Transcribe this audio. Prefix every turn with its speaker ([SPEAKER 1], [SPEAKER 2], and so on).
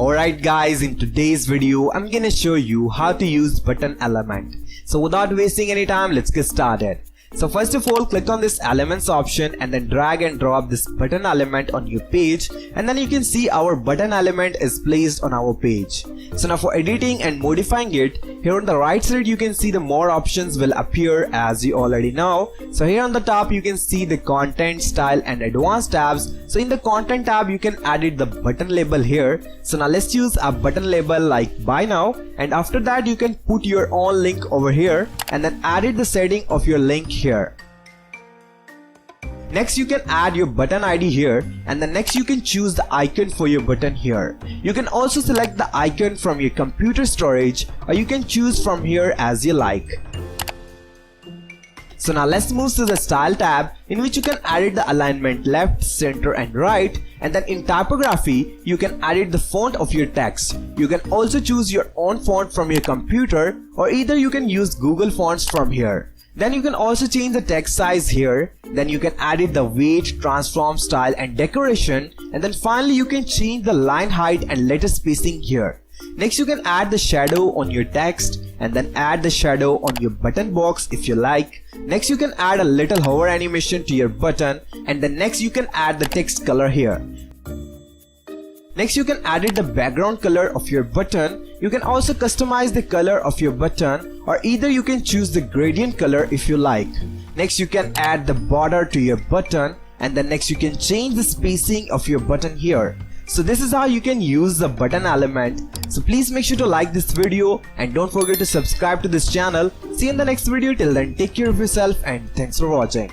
[SPEAKER 1] Alright guys, in today's video, I'm gonna show you how to use button element. So without wasting any time, let's get started. So first of all, click on this elements option and then drag and drop this button element on your page, and then you can see our button element is placed on our page. So now for editing and modifying it, here on the right side you can see the more options will appear as you already know. So here on the top you can see the content, style and advanced tabs. So in the content tab you can edit the button label here. So now let's use a button label like buy now, and after that you can put your own link over here and then edit the setting of your link here. Next you can add your button ID here, and then next you can choose the icon for your button here. You can also select the icon from your computer storage, or you can choose from here as you like. So now let's move to the style tab, in which you can edit the alignment left, center and right, and then in typography you can edit the font of your text. You can also choose your own font from your computer, or either you can use Google Fonts from here. Then you can also change the text size here. Then you can edit the weight, transform, style and decoration, and then finally you can change the line height and letter spacing here. Next you can add the shadow on your text, and then add the shadow on your button box if you like. Next you can add a little hover animation to your button, and then next you can add the text color here. Next you can edit the background color of your button. You can also customize the color of your button, or either you can choose the gradient color if you like. Next you can add the border to your button, and then next you can change the spacing of your button here. So this is how you can use the button element. So please make sure to like this video and don't forget to subscribe to this channel. See you in the next video. Till then, take care of yourself and thanks for watching.